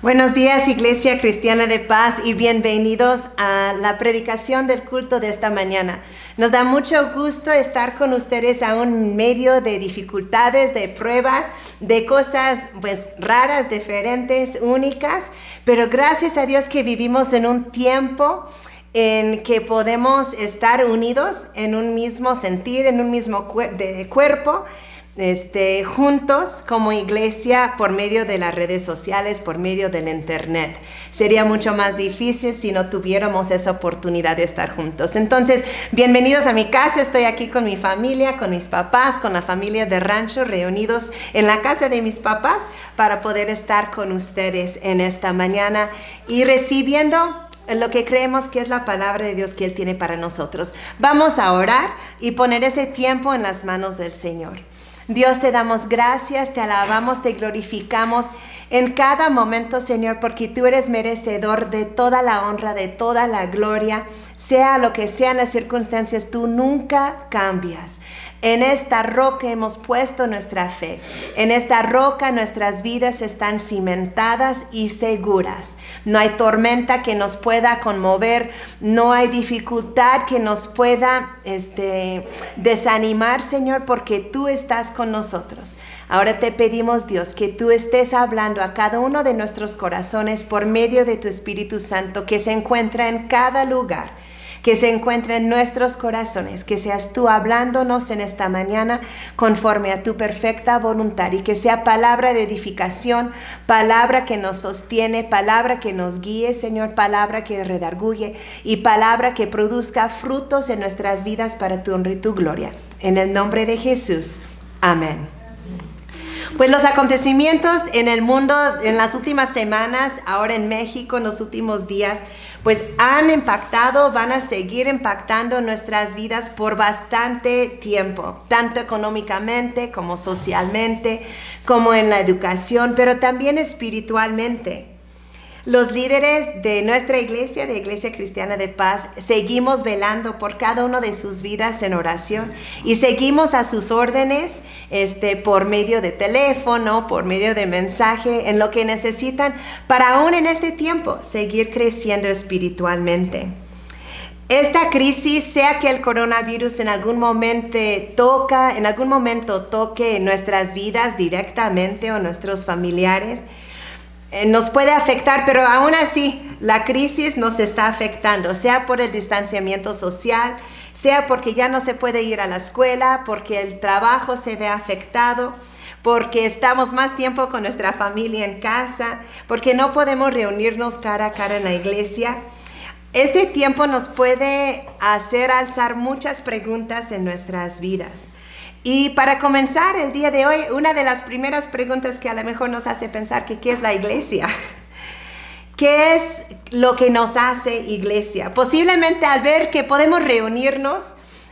Buenos días, Iglesia Cristiana de Paz, y bienvenidos a la predicación del culto de esta mañana. Nos da mucho gusto estar con ustedes aún en medio de dificultades, de pruebas, de cosas raras, diferentes, únicas, pero gracias a Dios que vivimos en un tiempo en que podemos estar unidos en un mismo sentir, en un mismo cuerpo, juntos como iglesia por medio de las redes sociales, por medio del internet. Sería mucho más difícil si no tuviéramos esa oportunidad de estar juntos. Entonces, bienvenidos a mi casa. Estoy aquí con mi familia, con mis papás, con la familia de rancho, reunidos en la casa de mis papás para poder estar con ustedes en esta mañana y recibiendo lo que creemos que es la palabra de Dios que Él tiene para nosotros. Vamos a orar y poner ese tiempo en las manos del Señor. Dios, te damos gracias, te alabamos, te glorificamos en cada momento, Señor, porque tú eres merecedor de toda la honra, de toda la gloria. Sea lo que sean las circunstancias, tú nunca cambias. En esta roca hemos puesto nuestra fe. En esta roca nuestras vidas están cimentadas y seguras. No hay tormenta que nos pueda conmover. No hay dificultad que nos pueda desanimar, Señor, porque tú estás con nosotros. Ahora te pedimos, Dios, que tú estés hablando a cada uno de nuestros corazones por medio de tu Espíritu Santo que se encuentra en cada lugar, que se encuentra en nuestros corazones, que seas tú hablándonos en esta mañana conforme a tu perfecta voluntad y que sea palabra de edificación, palabra que nos sostiene, palabra que nos guíe, Señor, palabra que redarguye y palabra que produzca frutos en nuestras vidas para tu honra y tu gloria. En el nombre de Jesús. Amén. Pues los acontecimientos en el mundo en las últimas semanas, ahora en México en los últimos días, pues han impactado, van a seguir impactando nuestras vidas por bastante tiempo, tanto económicamente como socialmente, como en la educación, pero también espiritualmente. Los líderes de nuestra iglesia, de Iglesia Cristiana de Paz, seguimos velando por cada uno de sus vidas en oración y seguimos a sus órdenes por medio de teléfono, por medio de mensaje, en lo que necesitan para aún en este tiempo seguir creciendo espiritualmente. Esta crisis, sea que el coronavirus en algún momento toque nuestras vidas directamente o nuestros familiares, nos puede afectar, pero aún así la crisis nos está afectando, sea por el distanciamiento social, sea porque ya no se puede ir a la escuela, porque el trabajo se ve afectado, porque estamos más tiempo con nuestra familia en casa, porque no podemos reunirnos cara a cara en la iglesia. Este tiempo nos puede hacer alzar muchas preguntas en nuestras vidas. Y para comenzar el día de hoy, una de las primeras preguntas que a lo mejor nos hace pensar que ¿qué es la iglesia? ¿Qué es lo que nos hace iglesia? Posiblemente al ver que podemos reunirnos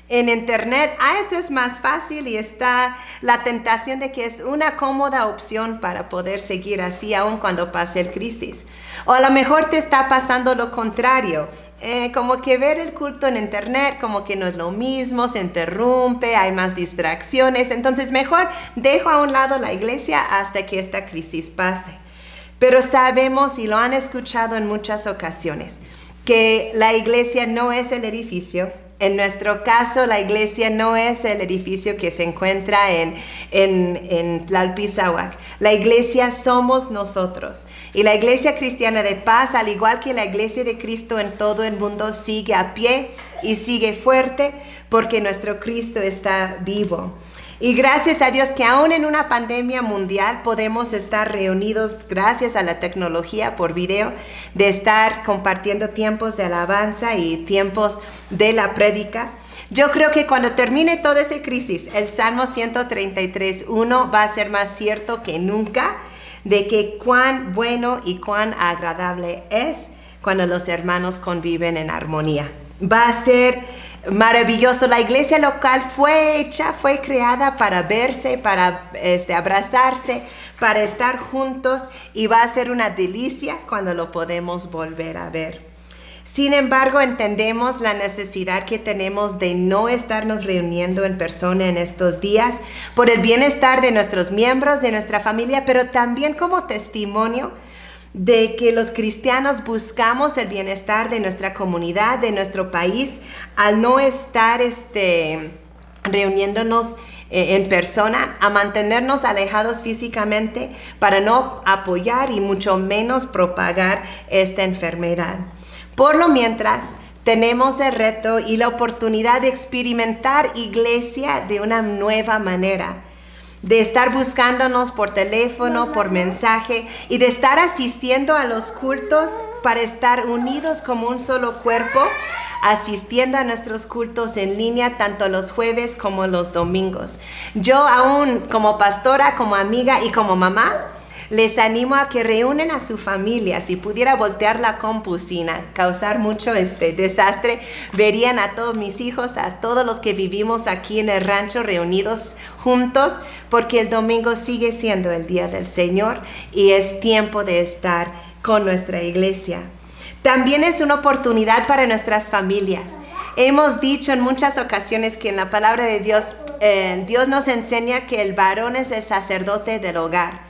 en internet, esto es más fácil y está la tentación de que es una cómoda opción para poder seguir así aun cuando pase el crisis. O a lo mejor te está pasando lo contrario. Como que ver el culto en internet como que no es lo mismo, se interrumpe, hay más distracciones, entonces mejor dejo a un lado la iglesia hasta que esta crisis pase. Pero sabemos y lo han escuchado en muchas ocasiones que la iglesia no es el edificio. En nuestro caso, la iglesia no es el edificio que se encuentra en Tlalpizahuac. La iglesia somos nosotros. Y la Iglesia Cristiana de Paz, al igual que la Iglesia de Cristo en todo el mundo, sigue a pie y sigue fuerte porque nuestro Cristo está vivo. Y gracias a Dios que aún en una pandemia mundial podemos estar reunidos gracias a la tecnología por video, de estar compartiendo tiempos de alabanza y tiempos de la prédica. Yo creo que cuando termine toda esa crisis, el Salmo 133:1 va a ser más cierto que nunca de que cuán bueno y cuán agradable es cuando los hermanos conviven en armonía. Va a ser maravilloso. La iglesia local fue creada para verse, para abrazarse, para estar juntos, y va a ser una delicia cuando lo podemos volver a ver. Sin embargo, entendemos la necesidad que tenemos de no estarnos reuniendo en persona en estos días por el bienestar de nuestros miembros, de nuestra familia, pero también como testimonio de que los cristianos buscamos el bienestar de nuestra comunidad, de nuestro país, al no estar reuniéndonos en persona, a mantenernos alejados físicamente para no apoyar y mucho menos propagar esta enfermedad. Por lo mientras, tenemos el reto y la oportunidad de experimentar iglesia de una nueva manera, de estar buscándonos por teléfono, por mensaje y de estar asistiendo a los cultos para estar unidos como un solo cuerpo, asistiendo a nuestros cultos en línea tanto los jueves como los domingos. Yo aún como pastora, como amiga y como mamá, les animo a que reúnen a su familia. Si pudiera voltear la compu sin causar mucho desastre, verían a todos mis hijos, a todos los que vivimos aquí en el rancho reunidos juntos, porque el domingo sigue siendo el día del Señor y es tiempo de estar con nuestra iglesia. También es una oportunidad para nuestras familias. Hemos dicho en muchas ocasiones que en la palabra de Dios, Dios nos enseña que el varón es el sacerdote del hogar.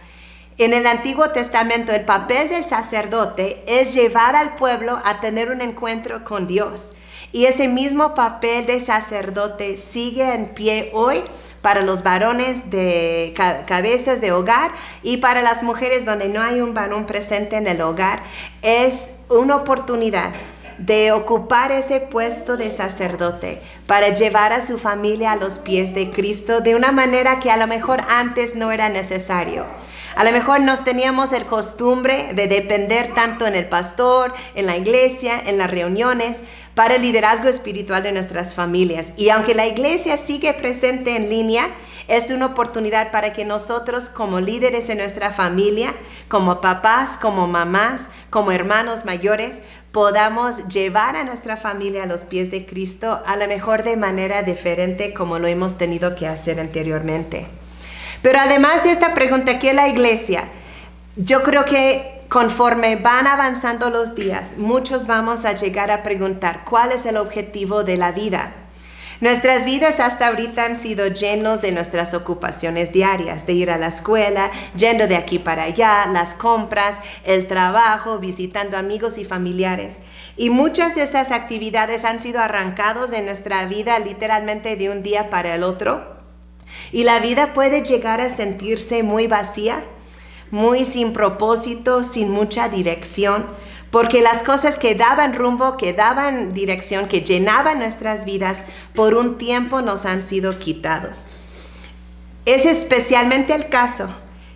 En el Antiguo Testamento, el papel del sacerdote es llevar al pueblo a tener un encuentro con Dios. Y ese mismo papel de sacerdote sigue en pie hoy para los varones de cabezas de hogar y para las mujeres donde no hay un varón presente en el hogar. Es una oportunidad de ocupar ese puesto de sacerdote para llevar a su familia a los pies de Cristo de una manera que a lo mejor antes no era necesario. A lo mejor nos teníamos el costumbre de depender tanto en el pastor, en la iglesia, en las reuniones, para el liderazgo espiritual de nuestras familias. Y aunque la iglesia sigue presente en línea, es una oportunidad para que nosotros como líderes en nuestra familia, como papás, como mamás, como hermanos mayores, podamos llevar a nuestra familia a los pies de Cristo, a lo mejor de manera diferente como lo hemos tenido que hacer anteriormente. Pero además de esta pregunta, ¿qué es la iglesia? Yo creo que conforme van avanzando los días, muchos vamos a llegar a preguntar, ¿cuál es el objetivo de la vida? Nuestras vidas hasta ahorita han sido llenos de nuestras ocupaciones diarias, de ir a la escuela, yendo de aquí para allá, las compras, el trabajo, visitando amigos y familiares. Y muchas de esas actividades han sido arrancados de nuestra vida literalmente de un día para el otro. Y la vida puede llegar a sentirse muy vacía, muy sin propósito, sin mucha dirección, porque las cosas que daban rumbo, que daban dirección, que llenaban nuestras vidas, por un tiempo nos han sido quitados. Es especialmente el caso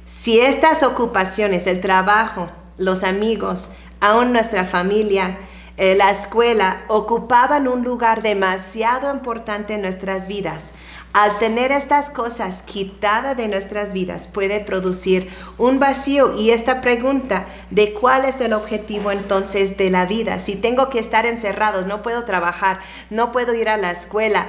si estas ocupaciones, el trabajo, los amigos, aún nuestra familia, la escuela, ocupaban un lugar demasiado importante en nuestras vidas. Al tener estas cosas quitadas de nuestras vidas puede producir un vacío y esta pregunta de cuál es el objetivo entonces de la vida. Si tengo que estar encerrados, no puedo trabajar, no puedo ir a la escuela,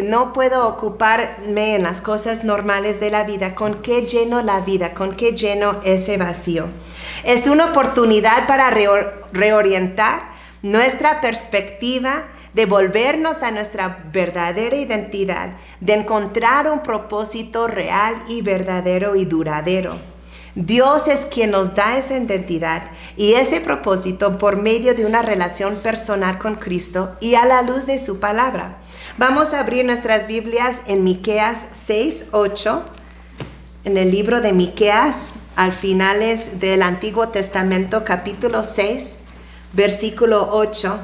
no puedo ocuparme en las cosas normales de la vida, ¿con qué lleno la vida? ¿Con qué lleno ese vacío? Es una oportunidad para reorientar nuestra perspectiva, de volvernos a nuestra verdadera identidad, de encontrar un propósito real y verdadero y duradero. Dios es quien nos da esa identidad y ese propósito por medio de una relación personal con Cristo y a la luz de su palabra. Vamos a abrir nuestras Biblias en Miqueas 6:8, en el libro de Miqueas, al finales del Antiguo Testamento, capítulo 6, versículo 8.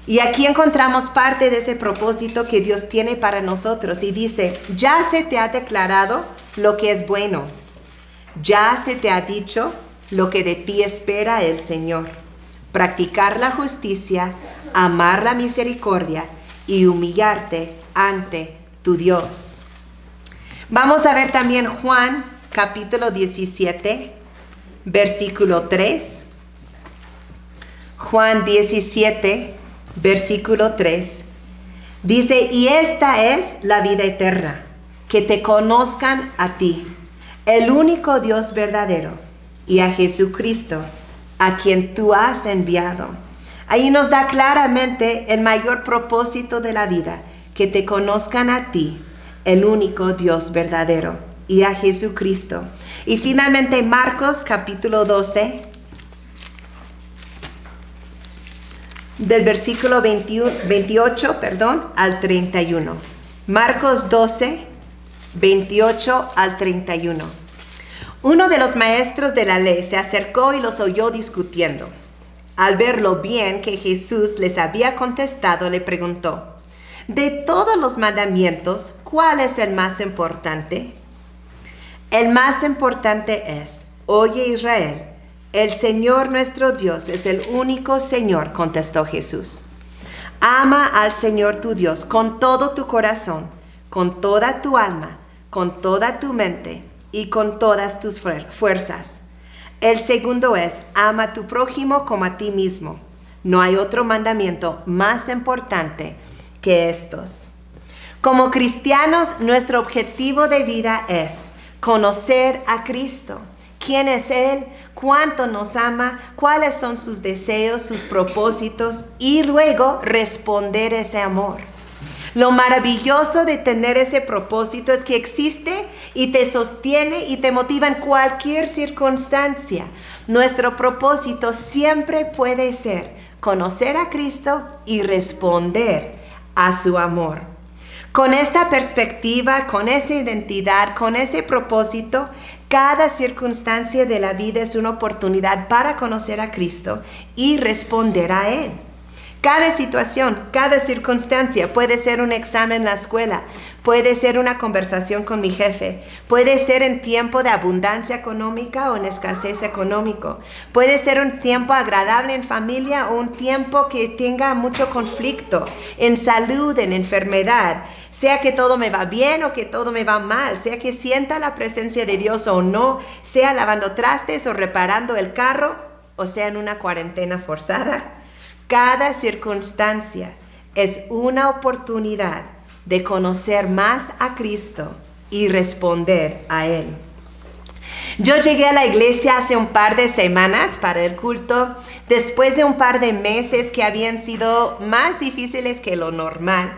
Y aquí encontramos parte de ese propósito que Dios tiene para nosotros. Y dice, ya se te ha declarado lo que es bueno. Ya se te ha dicho lo que de ti espera el Señor. Practicar la justicia, amar la misericordia y humillarte ante tu Dios. Vamos a ver también Juan capítulo 17, versículo 3. Juan 17, versículo 3, dice, y esta es la vida eterna, que te conozcan a ti, el único Dios verdadero, y a Jesucristo, a quien tú has enviado. Ahí nos da claramente el mayor propósito de la vida, que te conozcan a ti, el único Dios verdadero. y a Jesucristo. Y finalmente Marcos capítulo 12, del versículo 28 al 31. Marcos 12, 28 al 31. Uno de los maestros de la ley se acercó y los oyó discutiendo. Al ver lo bien que Jesús les había contestado, le preguntó: de todos los mandamientos, ¿cuál es el más importante? El más importante es: oye Israel, el Señor nuestro Dios es el único Señor, contestó Jesús. Ama al Señor tu Dios con todo tu corazón, con toda tu alma, con toda tu mente y con todas tus fuerzas. El segundo es: ama a tu prójimo como a ti mismo. No hay otro mandamiento más importante que estos. Como cristianos, nuestro objetivo de vida es conocer a Cristo. ¿Quién es Él? ¿Cuánto nos ama? ¿Cuáles son sus deseos, sus propósitos? Y luego responder ese amor. Lo maravilloso de tener ese propósito es que existe y te sostiene y te motiva en cualquier circunstancia. Nuestro propósito siempre puede ser conocer a Cristo y responder a su amor. Con esta perspectiva, con esa identidad, con ese propósito, cada circunstancia de la vida es una oportunidad para conocer a Cristo y responder a Él. Cada situación, cada circunstancia puede ser un examen en la escuela, puede ser una conversación con mi jefe, puede ser en tiempo de abundancia económica o en escasez económico, puede ser un tiempo agradable en familia o un tiempo que tenga mucho conflicto en salud, en enfermedad, sea que todo me va bien o que todo me va mal, sea que sienta la presencia de Dios o no, sea lavando trastes o reparando el carro, o sea en una cuarentena forzada. Cada circunstancia es una oportunidad de conocer más a Cristo y responder a Él. Yo llegué a la iglesia hace un par de semanas para el culto, después de un par de meses que habían sido más difíciles que lo normal.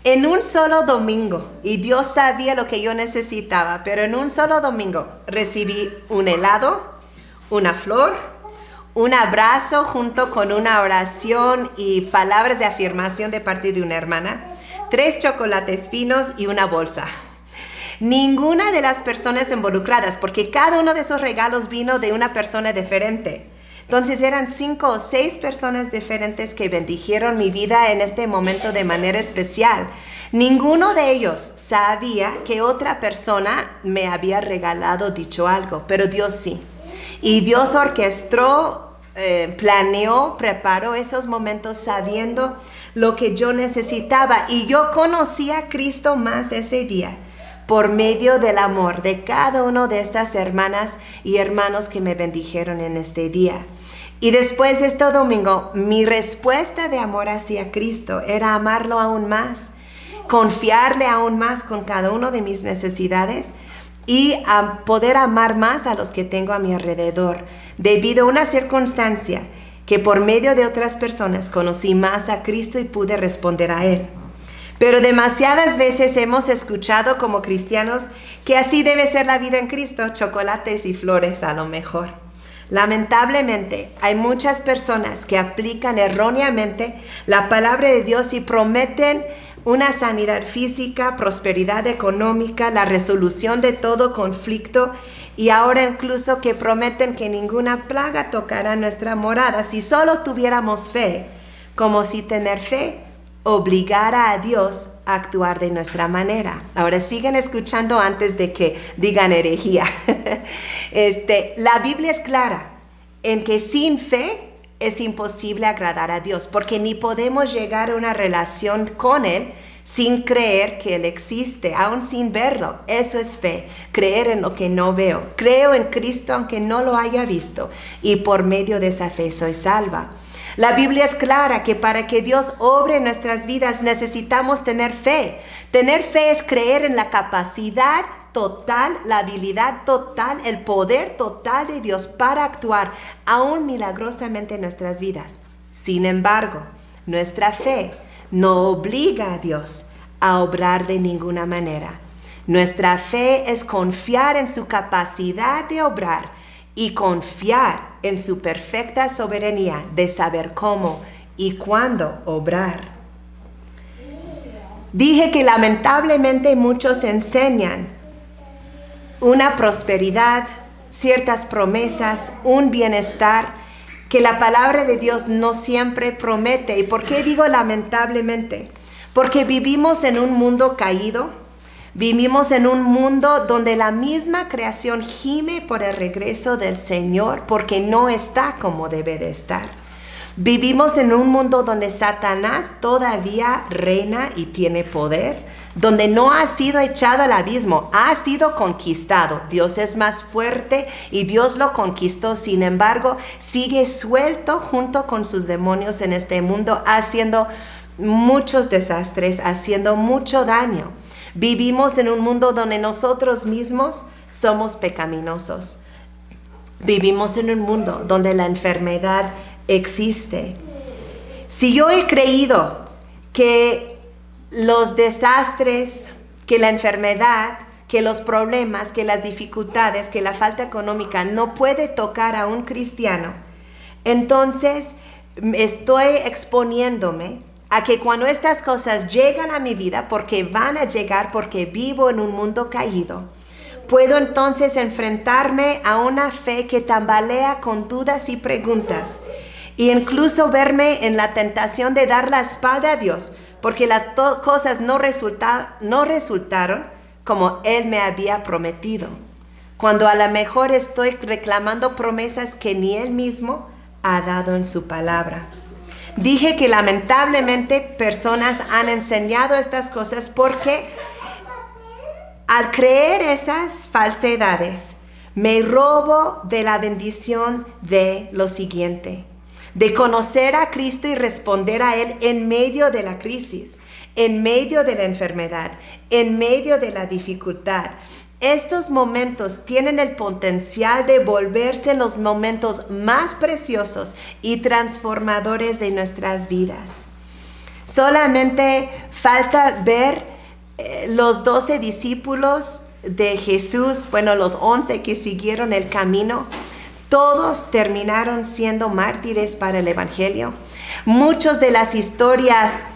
En un solo domingo, y Dios sabía lo que yo necesitaba, pero en un solo domingo recibí un helado, una flor, un abrazo junto con una oración y palabras de afirmación de parte de una hermana, 3 chocolates finos y una bolsa. Ninguna de las personas involucradas, porque cada uno de esos regalos vino de una persona diferente. Entonces eran 5 o 6 personas diferentes que bendijeron mi vida en este momento de manera especial. Ninguno de ellos sabía que otra persona me había regalado dicho algo, pero Dios sí. Y Dios orquestó, planeó, preparó esos momentos sabiendo lo que yo necesitaba. Y yo conocí a Cristo más ese día por medio del amor de cada una de estas hermanas y hermanos que me bendijeron en este día. Y después de este domingo, mi respuesta de amor hacia Cristo era amarlo aún más, confiarle aún más con cada una de mis necesidades y a poder amar más a los que tengo a mi alrededor, debido a una circunstancia que por medio de otras personas conocí más a Cristo y pude responder a Él. Pero demasiadas veces hemos escuchado como cristianos que así debe ser la vida en Cristo, chocolates y flores a lo mejor. Lamentablemente, hay muchas personas que aplican erróneamente la palabra de Dios y prometen una sanidad física, prosperidad económica, la resolución de todo conflicto y ahora incluso que prometen que ninguna plaga tocará nuestra morada si solo tuviéramos fe, como si tener fe obligara a Dios a actuar de nuestra manera. Ahora siguen escuchando antes de que digan herejía. La Biblia es clara en que sin fe es imposible agradar a Dios, porque ni podemos llegar a una relación con Él sin creer que Él existe, aún sin verlo. Eso es fe, creer en lo que no veo. Creo en Cristo aunque no lo haya visto, y por medio de esa fe soy salva. La Biblia es clara que para que Dios obre en nuestras vidas necesitamos tener fe. Tener fe es creer en la capacidad total, la habilidad total, el poder total de Dios para actuar aún milagrosamente en nuestras vidas. Sin embargo, nuestra fe no obliga a Dios a obrar de ninguna manera. Nuestra fe es confiar en su capacidad de obrar y confiar en su perfecta soberanía de saber cómo y cuándo obrar. Dije que lamentablemente muchos enseñan una prosperidad, ciertas promesas, un bienestar que la palabra de Dios no siempre promete. ¿Y por qué digo lamentablemente? Porque vivimos en un mundo caído, vivimos en un mundo donde la misma creación gime por el regreso del Señor porque no está como debe de estar. Vivimos en un mundo donde Satanás todavía reina y tiene poder, donde no ha sido echado al abismo, ha sido conquistado. Dios es más fuerte y Dios lo conquistó. Sin embargo, sigue suelto junto con sus demonios en este mundo, haciendo muchos desastres, haciendo mucho daño. Vivimos en un mundo donde nosotros mismos somos pecaminosos. Vivimos en un mundo donde la enfermedad existe. Si yo he creído que los desastres, que la enfermedad, que los problemas, que las dificultades, que la falta económica no puede tocar a un cristiano, entonces estoy exponiéndome a que cuando estas cosas llegan a mi vida, porque van a llegar porque vivo en un mundo caído, puedo entonces enfrentarme a una fe que tambalea con dudas y preguntas, e incluso verme en la tentación de dar la espalda a Dios, porque las cosas no resultaron como Él me había prometido, cuando a lo mejor estoy reclamando promesas que ni Él mismo ha dado en su palabra. Dije que lamentablemente personas han enseñado estas cosas porque al creer esas falsedades, me robo de la bendición de lo siguiente: de conocer a Cristo y responder a Él en medio de la crisis, en medio de la enfermedad, en medio de la dificultad. Estos momentos tienen el potencial de volverse los momentos más preciosos y transformadores de nuestras vidas. Solamente falta ver los 12 discípulos de Jesús, los 11 que siguieron el camino. Todos terminaron siendo mártires para el Evangelio. Muchas de las historias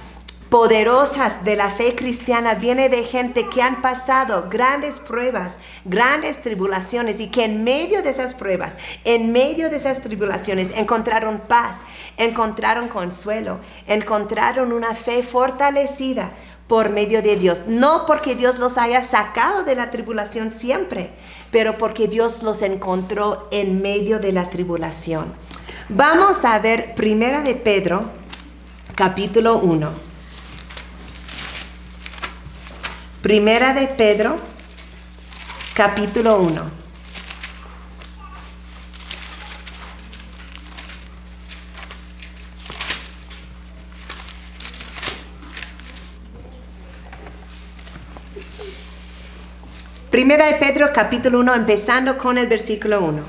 poderosas de la fe cristiana vienen de gente que han pasado grandes pruebas, grandes tribulaciones, y que en medio de esas pruebas, en medio de esas tribulaciones, encontraron paz, encontraron consuelo, encontraron una fe fortalecida por medio de Dios. No porque Dios los haya sacado de la tribulación siempre, pero porque Dios los encontró en medio de la tribulación. Vamos a ver 1 de Pedro, capítulo 1. 1 de Pedro, capítulo 1. Primera de Pedro, capítulo 1, empezando con el versículo 1.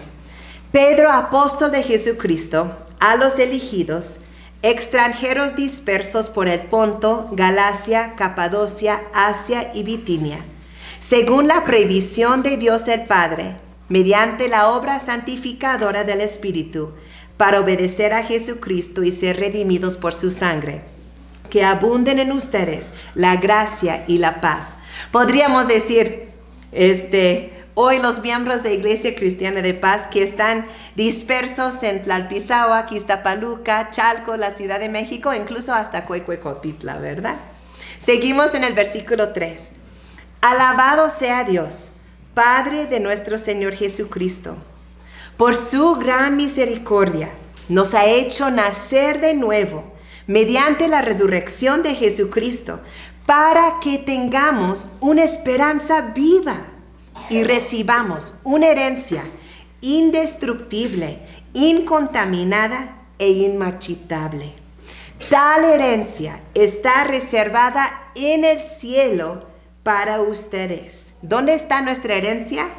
Pedro, apóstol de Jesucristo, a los elegidos, extranjeros dispersos por el Ponto, Galacia, Capadocia, Asia y Bitinia, según la previsión de Dios el Padre, mediante la obra santificadora del Espíritu, para obedecer a Jesucristo y ser redimidos por su sangre, que abunden en ustedes la gracia y la paz. Podríamos decir, hoy los miembros de Iglesia Cristiana de Paz que están dispersos en Tlaltizahua, Iztapaluca, Chalco, la Ciudad de México, incluso hasta Cuecuecotitla, ¿verdad? Seguimos en el versículo 3. Alabado sea Dios, Padre de nuestro Señor Jesucristo. Por su gran misericordia nos ha hecho nacer de nuevo mediante la resurrección de Jesucristo, para que tengamos una esperanza viva y recibamos una herencia indestructible, incontaminada e inmarchitable. Tal herencia está reservada en el cielo para ustedes. ¿Dónde está nuestra herencia?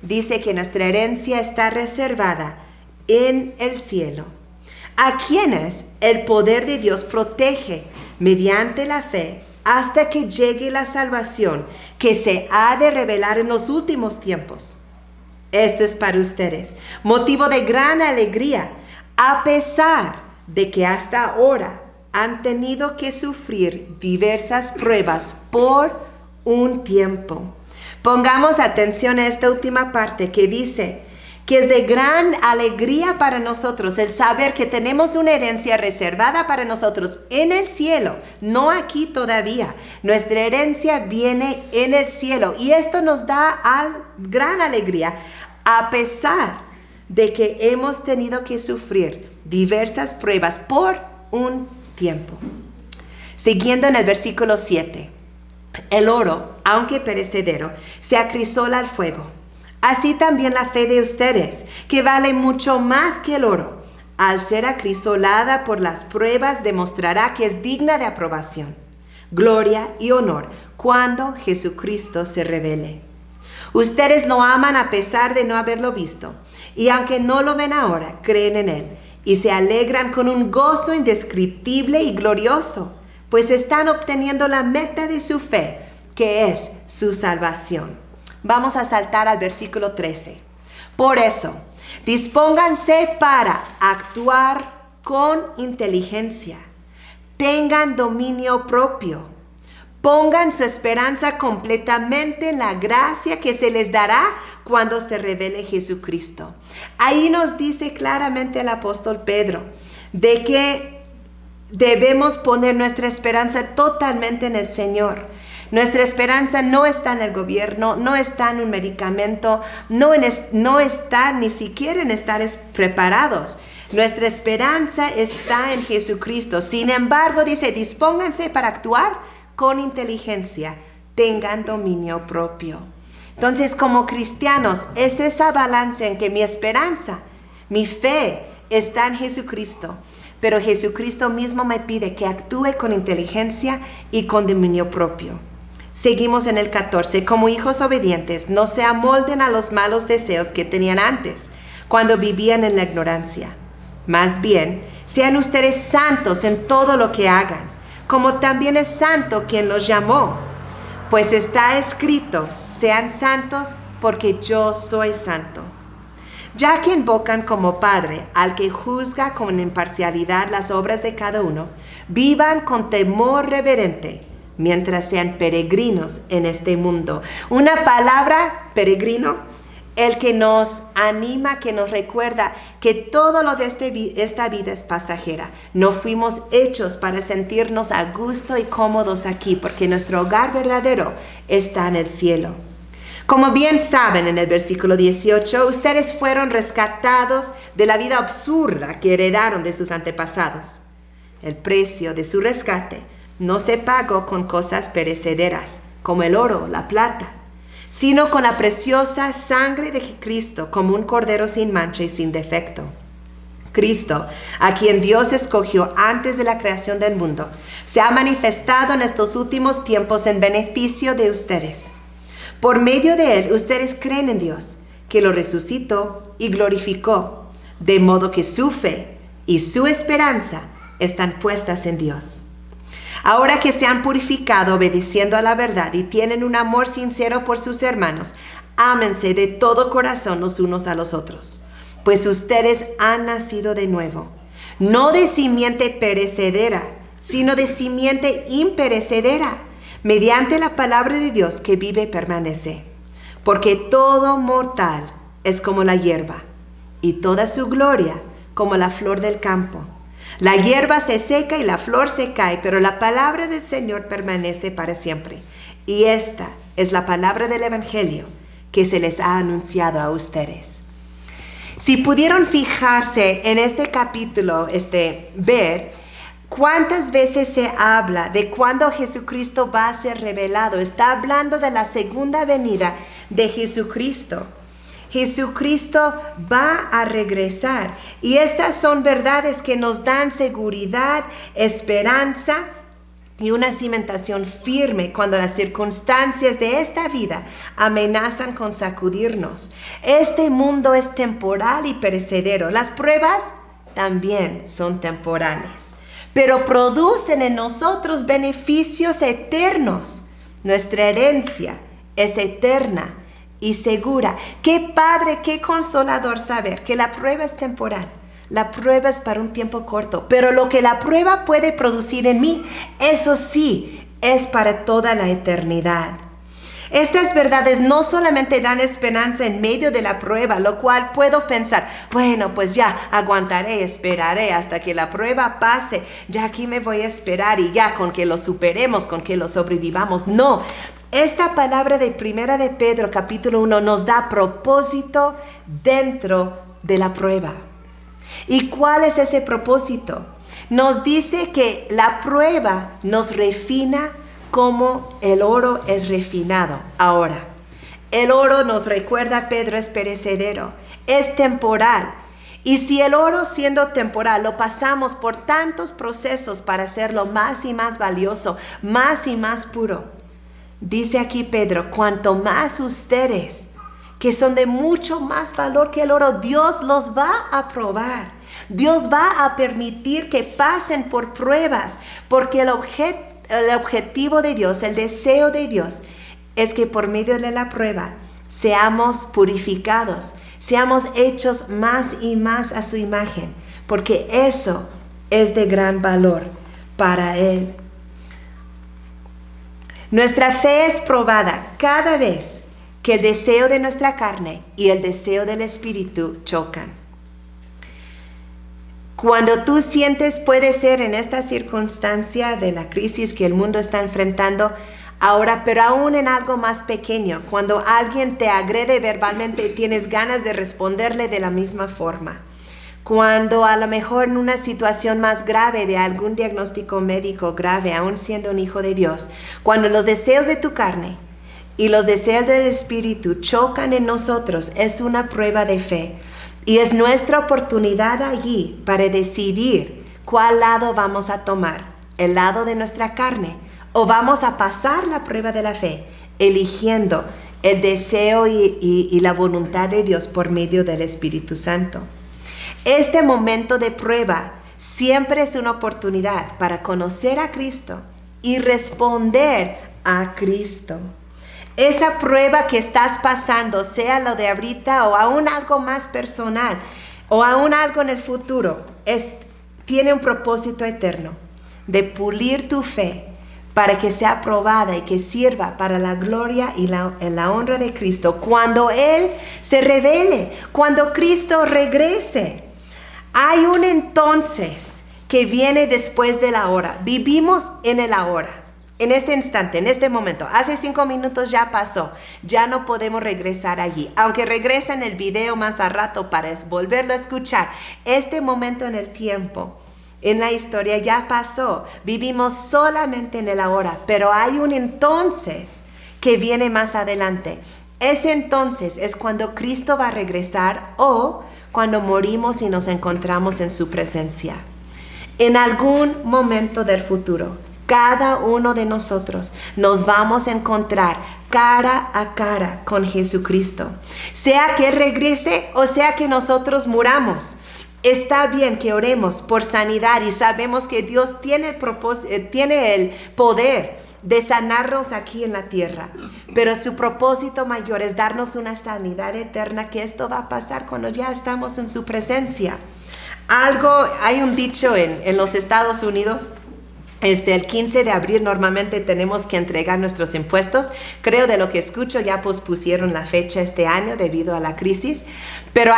Dice que nuestra herencia está reservada en el cielo, a quienes el poder de Dios protege mediante la fe hasta que llegue la salvación que se ha de revelar en los últimos tiempos. Esto es para ustedes motivo de gran alegría, a pesar de que hasta ahora han tenido que sufrir diversas pruebas por un tiempo. Pongamos atención a esta última parte que dice que es de gran alegría para nosotros el saber que tenemos una herencia reservada para nosotros en el cielo, no aquí todavía. Nuestra herencia viene en el cielo y esto nos da gran alegría a pesar de que hemos tenido que sufrir diversas pruebas por un tiempo. Siguiendo en el versículo 7, el oro, aunque perecedero, se acrisola al fuego. Así también la fe de ustedes, que vale mucho más que el oro, al ser acrisolada por las pruebas, demostrará que es digna de aprobación, gloria y honor cuando Jesucristo se revele. Ustedes lo aman a pesar de no haberlo visto, y aunque no lo ven ahora, creen en Él, y se alegran con un gozo indescriptible y glorioso, pues están obteniendo la meta de su fe, que es su salvación. Vamos a saltar al versículo 13. Por eso, dispónganse para actuar con inteligencia. Tengan dominio propio. Pongan su esperanza completamente en la gracia que se les dará cuando se revele Jesucristo. Ahí nos dice claramente el apóstol Pedro de que debemos poner nuestra esperanza totalmente en el Señor. Nuestra esperanza no está en el gobierno, no está en un medicamento, no está ni siquiera en estar preparados. Nuestra esperanza está en Jesucristo. Sin embargo, dice, dispónganse para actuar con inteligencia, tengan dominio propio. Entonces, como cristianos, es esa balanza en que mi esperanza, mi fe está en Jesucristo, pero Jesucristo mismo me pide que actúe con inteligencia y con dominio propio. Seguimos en el 14. Como hijos obedientes, no se amolden a los malos deseos que tenían antes, cuando vivían en la ignorancia. Más bien, sean ustedes santos en todo lo que hagan, como también es santo quien los llamó. Pues está escrito, sean santos porque yo soy santo. Ya que invocan como Padre al que juzga con imparcialidad las obras de cada uno, vivan con temor reverente, mientras sean peregrinos en este mundo. Una palabra, peregrino, el que nos anima, que nos recuerda que todo lo de esta vida es pasajera. No fuimos hechos para sentirnos a gusto y cómodos aquí, porque nuestro hogar verdadero está en el cielo. Como bien saben, en el versículo 18, ustedes fueron rescatados de la vida absurda que heredaron de sus antepasados. El precio de su rescate no se pagó con cosas perecederas, como el oro o la plata, sino con la preciosa sangre de Cristo, como un cordero sin mancha y sin defecto. Cristo, a quien Dios escogió antes de la creación del mundo, se ha manifestado en estos últimos tiempos en beneficio de ustedes. Por medio de Él, ustedes creen en Dios, que lo resucitó y glorificó, de modo que su fe y su esperanza están puestas en Dios. Ahora que se han purificado obedeciendo a la verdad y tienen un amor sincero por sus hermanos, ámense de todo corazón los unos a los otros, pues ustedes han nacido de nuevo, no de simiente perecedera, sino de simiente imperecedera, mediante la palabra de Dios que vive y permanece. Porque todo mortal es como la hierba, y toda su gloria como la flor del campo. La hierba se seca y la flor se cae, pero la palabra del Señor permanece para siempre. Y esta es la palabra del Evangelio que se les ha anunciado a ustedes. Si pudieron fijarse en este capítulo, ver cuántas veces se habla de cuándo Jesucristo va a ser revelado. Está hablando de la segunda venida de Jesucristo. Jesucristo va a regresar. Y estas son verdades que nos dan seguridad, esperanza y una cimentación firme cuando las circunstancias de esta vida amenazan con sacudirnos. Este mundo es temporal y perecedero. Las pruebas también son temporales. pero producen en nosotros beneficios eternos. Nuestra herencia es eterna y segura. Qué padre, qué consolador saber que la prueba es temporal. La prueba es para un tiempo corto, pero lo que la prueba puede producir en mí, eso sí, es para toda la eternidad. Estas verdades no solamente dan esperanza en medio de la prueba, lo cual puedo pensar, bueno, pues ya aguantaré, esperaré hasta que la prueba pase, ya aquí me voy a esperar y ya con que lo superemos, con que lo sobrevivamos. No, esta palabra de Primera de Pedro, capítulo 1, nos da propósito dentro de la prueba. ¿Y cuál es ese propósito? Nos dice que la prueba nos refina como el oro es refinado. Ahora, el oro, nos recuerda Pedro, es perecedero, es temporal. Y si el oro, siendo temporal, lo pasamos por tantos procesos para hacerlo más y más valioso, más y más puro, dice aquí Pedro, cuanto más ustedes, que son de mucho más valor que el oro, Dios los va a probar. Dios va a permitir que pasen por pruebas, porque el objetivo de Dios, el deseo de Dios, es que por medio de la prueba seamos purificados, seamos hechos más y más a su imagen, porque eso es de gran valor para Él. Nuestra fe es probada cada vez que el deseo de nuestra carne y el deseo del Espíritu chocan. Cuando tú sientes, puede ser en esta circunstancia de la crisis que el mundo está enfrentando ahora, pero aún en algo más pequeño, cuando alguien te agrede verbalmente y tienes ganas de responderle de la misma forma. Cuando a lo mejor en una situación más grave de algún diagnóstico médico grave, aún siendo un hijo de Dios, cuando los deseos de tu carne y los deseos del Espíritu chocan en nosotros, es una prueba de fe. Y es nuestra oportunidad allí para decidir cuál lado vamos a tomar, el lado de nuestra carne, o vamos a pasar la prueba de la fe, eligiendo el deseo y la voluntad de Dios por medio del Espíritu Santo. Este momento de prueba siempre es una oportunidad para conocer a Cristo y responder a Cristo. Esa prueba que estás pasando, sea lo de ahorita o aún algo más personal o aún algo en el futuro, tiene un propósito eterno de pulir tu fe para que sea probada y que sirva para la gloria y la honra de Cristo cuando Él se revele, cuando Cristo regrese. Hay un entonces que viene después de la hora. Vivimos en el ahora. En este instante, en este momento, hace 5 minutos ya pasó, ya no podemos regresar allí. Aunque regresen el video más a rato para volverlo a escuchar, este momento en el tiempo, en la historia ya pasó. Vivimos solamente en el ahora, pero hay un entonces que viene más adelante. Ese entonces es cuando Cristo va a regresar o cuando morimos y nos encontramos en su presencia. En algún momento del futuro, cada uno de nosotros nos vamos a encontrar cara a cara con Jesucristo. Sea que Él regrese o sea que nosotros muramos. Está bien que oremos por sanidad y sabemos que Dios tiene el poder de sanarnos aquí en la tierra. Pero su propósito mayor es darnos una sanidad eterna, que esto va a pasar cuando ya estamos en su presencia. Hay un dicho en los Estados Unidos. El 15 de abril normalmente tenemos que entregar nuestros impuestos. Creo, de lo que escucho, ya pospusieron la fecha este año debido a la crisis. Pero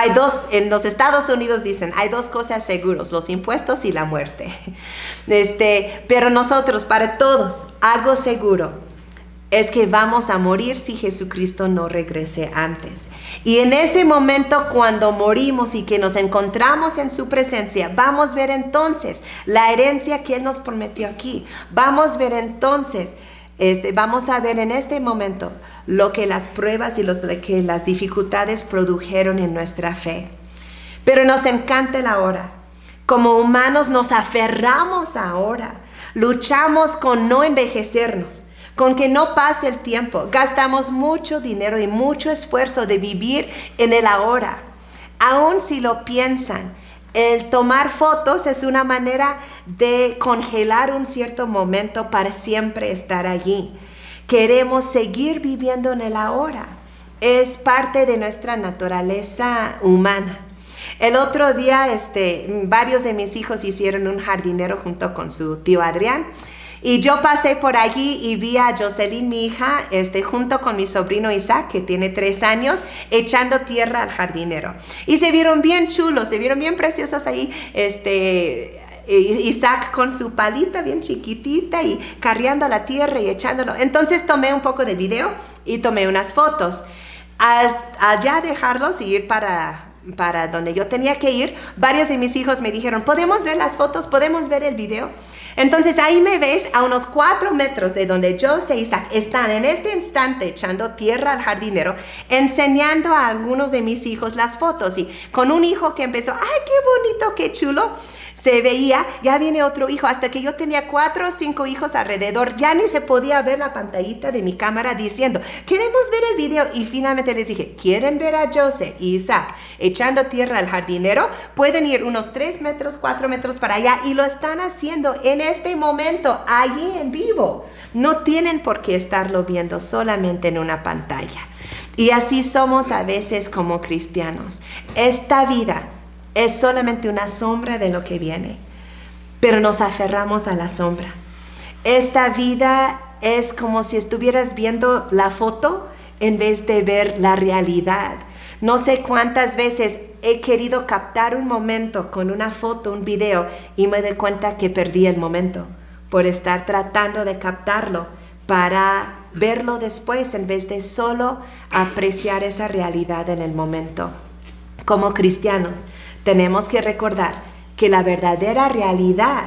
en los Estados Unidos dicen, hay 2 cosas seguras, los impuestos y la muerte. Pero nosotros, para todos, algo seguro es que vamos a morir si Jesucristo no regrese antes. Y en ese momento, cuando morimos y que nos encontramos en su presencia, vamos a ver entonces la herencia que Él nos prometió aquí. Vamos a ver entonces, vamos a ver en este momento lo que las pruebas y lo que las dificultades produjeron en nuestra fe. Pero nos encanta el ahora. Como humanos nos aferramos ahora. Luchamos con no envejecernos, con que no pase el tiempo. Gastamos mucho dinero y mucho esfuerzo de vivir en el ahora. Aun si lo piensan, el tomar fotos es una manera de congelar un cierto momento para siempre estar allí. Queremos seguir viviendo en el ahora. Es parte de nuestra naturaleza humana. El otro día, varios de mis hijos hicieron un jardinero junto con su tío Adrián. Y yo pasé por allí y vi a Jocelyn, mi hija, junto con mi sobrino Isaac, que tiene 3 años, echando tierra al jardinero. Y se vieron bien chulos, se vieron bien preciosos ahí, Isaac con su palita bien chiquitita y carreando la tierra y echándolo. Entonces tomé un poco de video y tomé unas fotos. Al ya dejarlos y ir para donde yo tenía que ir, varios de mis hijos me dijeron, ¿podemos ver las fotos? ¿Podemos ver el video? Entonces ahí me ves a unos 4 metros de donde Jose e Isaac están en este instante echando tierra al jardinero, enseñando a algunos de mis hijos las fotos. Y con un hijo que empezó, ¡ay, qué bonito, qué chulo! Se veía, ya viene otro hijo, hasta que yo tenía 4 o 5 hijos alrededor, ya ni se podía ver la pantallita de mi cámara diciendo, queremos ver el video. Y finalmente les dije, ¿quieren ver a Jose y Isaac echando tierra al jardinero? Pueden ir unos 3 metros, 4 metros para allá y lo están haciendo en este momento, allí en vivo. No tienen por qué estarlo viendo solamente en una pantalla. Y así somos a veces como cristianos. Esta vida es solamente una sombra de lo que viene, pero nos aferramos a la sombra. Esta vida es como si estuvieras viendo la foto en vez de ver la realidad. No sé cuántas veces he querido captar un momento con una foto, un video, y me doy cuenta que perdí el momento por estar tratando de captarlo para verlo después en vez de solo apreciar esa realidad en el momento. Como cristianos, tenemos que recordar que la verdadera realidad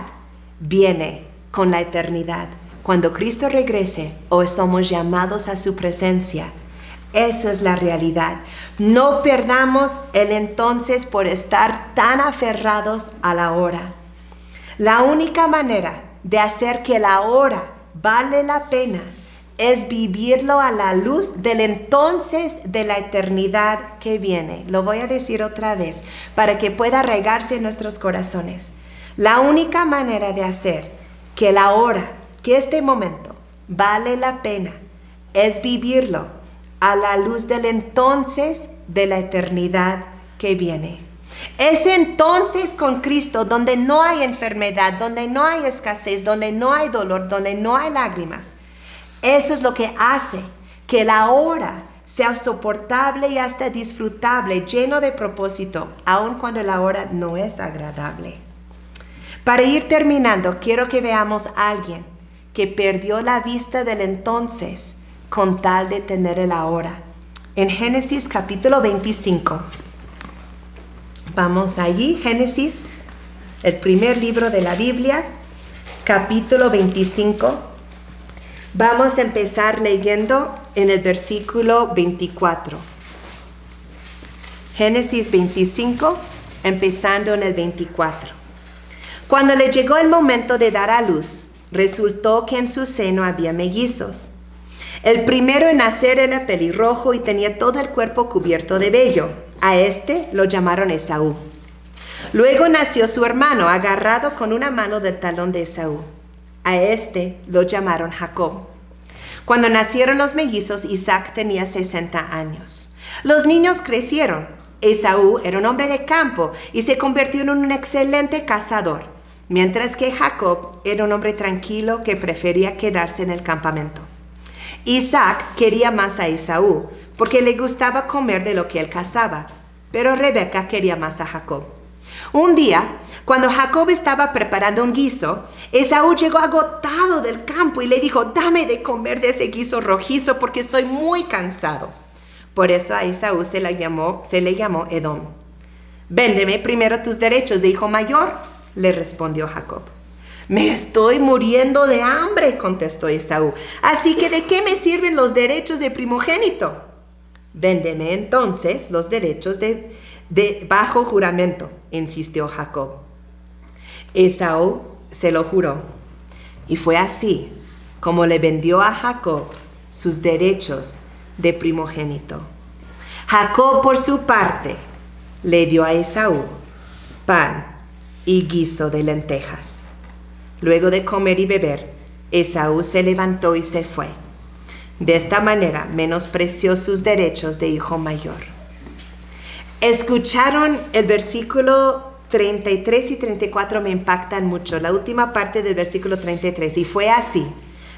viene con la eternidad. Cuando Cristo regrese o somos llamados a su presencia, eso es la realidad. No perdamos el entonces por estar tan aferrados a la hora. La única manera de hacer que la hora vale la pena es vivirlo a la luz del entonces de la eternidad que viene. Lo voy a decir otra vez para que pueda regarse en nuestros corazones. La única manera de hacer que la hora, que este momento vale la pena, es vivirlo a la luz del entonces de la eternidad que viene. Ese entonces con Cristo, donde no hay enfermedad, donde no hay escasez, donde no hay dolor, donde no hay lágrimas. Eso es lo que hace que la hora sea soportable y hasta disfrutable, lleno de propósito, aun cuando la hora no es agradable. Para ir terminando, quiero que veamos a alguien que perdió la vista del entonces con tal de tener el ahora. En Génesis capítulo 25. Vamos allí, Génesis, el primer libro de la Biblia, capítulo 25. Vamos a empezar leyendo en el versículo 24. Génesis 25, empezando en el 24. Cuando le llegó el momento de dar a luz, resultó que en su seno había mellizos. El primero en nacer era pelirrojo y tenía todo el cuerpo cubierto de vello. A este lo llamaron Esaú. Luego nació su hermano, agarrado con una mano del talón de Esaú. A este lo llamaron Jacob. Cuando nacieron los mellizos, Isaac tenía 60 años. Los niños crecieron. Esaú era un hombre de campo y se convirtió en un excelente cazador, mientras que Jacob era un hombre tranquilo que prefería quedarse en el campamento. Isaac quería más a Esaú porque le gustaba comer de lo que él cazaba, pero Rebeca quería más a Jacob. Un día, cuando Jacob estaba preparando un guiso, Esaú llegó agotado del campo y le dijo, dame de comer de ese guiso rojizo porque estoy muy cansado. Por eso a Esaú se le llamó Edom. Véndeme primero tus derechos de hijo mayor, le respondió Jacob. Me estoy muriendo de hambre, contestó Esaú. Así que ¿de qué me sirven los derechos de primogénito? Véndeme entonces los derechos de bajo juramento, insistió Jacob. Esaú se lo juró, y fue así como le vendió a Jacob sus derechos de primogénito. Jacob, por su parte, le dio a Esaú pan y guiso de lentejas. Luego de comer y beber, Esaú se levantó y se fue. De esta manera menospreció sus derechos de hijo mayor. Escucharon el versículo 33 y 34, me impactan mucho. La última parte del versículo 33. Y fue así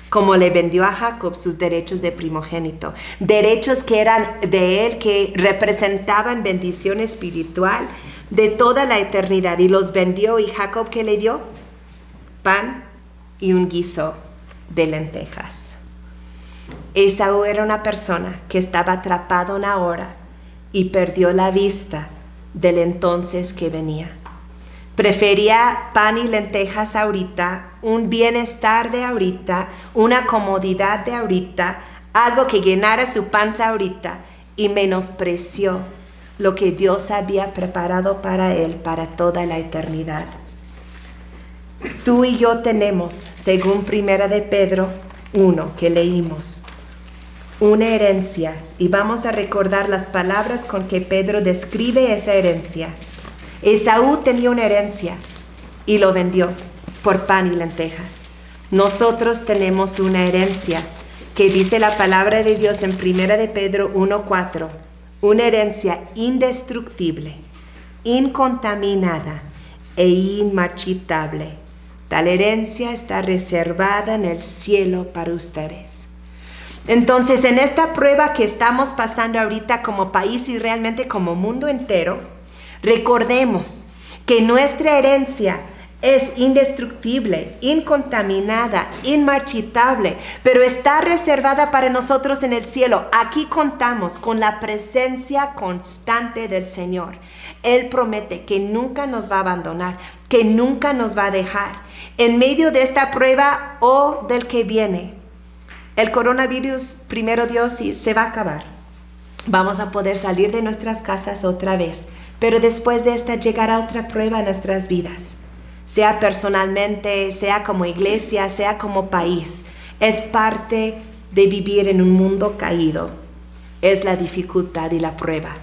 como le vendió a Jacob sus derechos de primogénito. Derechos que eran de él, que representaban bendición espiritual de toda la eternidad. Y los vendió. ¿Y Jacob qué le dio? Pan y un guiso de lentejas. Esaú era una persona que estaba atrapado en ahora y perdió la vista del entonces que venía. Prefería pan y lentejas ahorita, un bienestar de ahorita, una comodidad de ahorita, algo que llenara su panza ahorita, y menospreció lo que Dios había preparado para él para toda la eternidad. Tú y yo tenemos, según 1 de Pedro 1 que leímos, una herencia, y vamos a recordar las palabras con que Pedro describe esa herencia. Esaú tenía una herencia y lo vendió por pan y lentejas. Nosotros tenemos una herencia que dice la palabra de Dios en 1 de Pedro 1:4, una herencia indestructible, incontaminada e inmarchitable. Tal herencia está reservada en el cielo para ustedes. Entonces, en esta prueba que estamos pasando ahorita como país y realmente como mundo entero, recordemos que nuestra herencia es indestructible, incontaminada, inmarchitable, pero está reservada para nosotros en el cielo. Aquí contamos con la presencia constante del Señor. Él promete que nunca nos va a abandonar, que nunca nos va a dejar. En medio de esta prueba o del que viene, el coronavirus, primero Dios, sí, se va a acabar. Vamos a poder salir de nuestras casas otra vez, pero después de esta llegará otra prueba en nuestras vidas. Sea personalmente, sea como iglesia, sea como país. Es parte de vivir en un mundo caído. Es la dificultad y la prueba.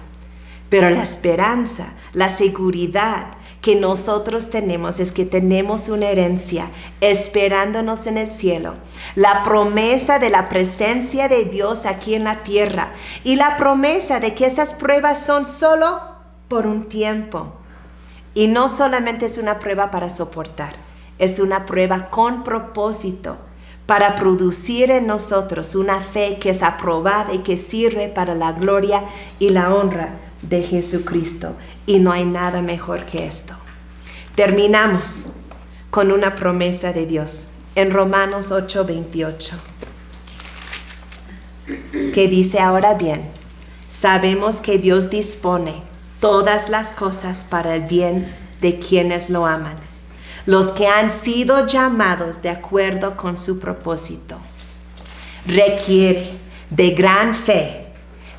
Pero la esperanza, la seguridad que nosotros tenemos es que tenemos una herencia esperándonos en el cielo. La promesa de la presencia de Dios aquí en la tierra. Y la promesa de que esas pruebas son solo por un tiempo. Y no solamente es una prueba para soportar, es una prueba con propósito para producir en nosotros una fe que es aprobada y que sirve para la gloria y la honra de Jesucristo. Y no hay nada mejor que esto. Terminamos con una promesa de Dios en Romanos 8:28, que dice: ahora bien, sabemos que Dios dispone todas las cosas para el bien de quienes lo aman, los que han sido llamados de acuerdo con su propósito. Requiere de gran fe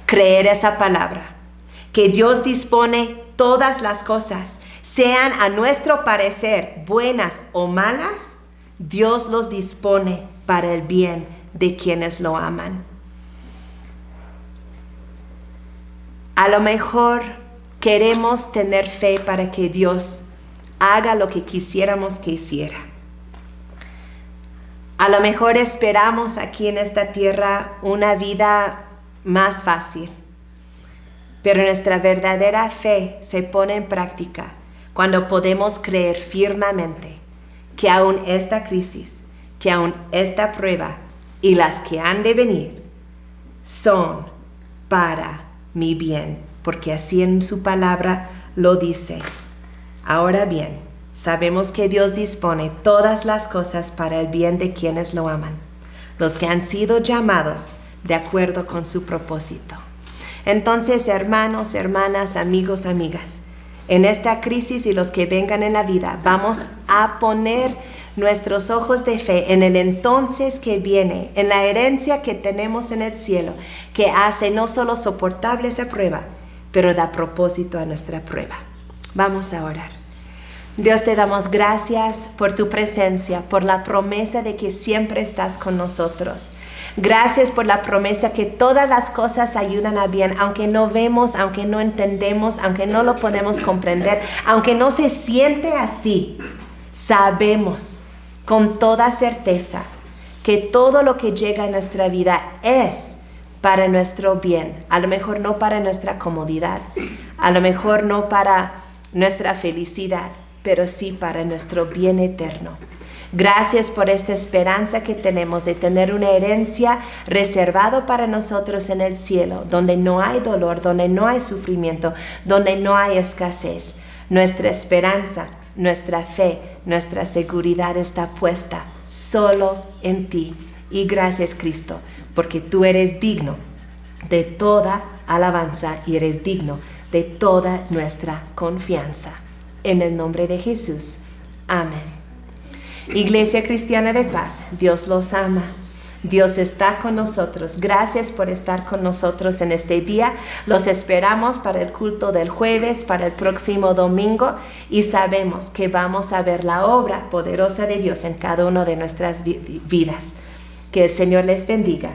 creer esa palabra, que Dios dispone todas las cosas, sean a nuestro parecer buenas o malas, Dios los dispone para el bien de quienes lo aman. A lo mejor queremos tener fe para que Dios haga lo que quisiéramos que hiciera. A lo mejor esperamos aquí en esta tierra una vida más fácil, pero nuestra verdadera fe se pone en práctica cuando podemos creer firmemente que aún esta crisis, que aún esta prueba y las que han de venir son para mi bien, porque así en su palabra lo dice. Ahora bien, sabemos que Dios dispone todas las cosas para el bien de quienes lo aman, los que han sido llamados de acuerdo con su propósito. Entonces, hermanos, hermanas, amigos, amigas, en esta crisis y los que vengan en la vida, vamos a poner nuestros ojos de fe en el entonces que viene, en la herencia que tenemos en el cielo, que hace no solo soportable esa prueba, pero da propósito a nuestra prueba. Vamos a orar. Dios, te damos gracias por tu presencia, por la promesa de que siempre estás con nosotros. Gracias por la promesa que todas las cosas ayudan a bien, aunque no vemos, aunque no entendemos, aunque no lo podemos comprender, aunque no se siente así. Sabemos con toda certeza que todo lo que llega a nuestra vida es para nuestro bien. A lo mejor no para nuestra comodidad, a lo mejor no para nuestra felicidad, pero sí para nuestro bien eterno. Gracias por esta esperanza que tenemos de tener una herencia reservada para nosotros en el cielo, donde no hay dolor, donde no hay sufrimiento, donde no hay escasez. Nuestra esperanza, nuestra fe, nuestra seguridad está puesta solo en ti. Y gracias, Cristo, porque tú eres digno de toda alabanza y eres digno de toda nuestra confianza. En el nombre de Jesús. Amén. Iglesia Cristiana de Paz, Dios los ama. Dios está con nosotros. Gracias por estar con nosotros en este día. Los esperamos para el culto del jueves, para el próximo domingo, y sabemos que vamos a ver la obra poderosa de Dios en cada una de nuestras vidas. Que el Señor les bendiga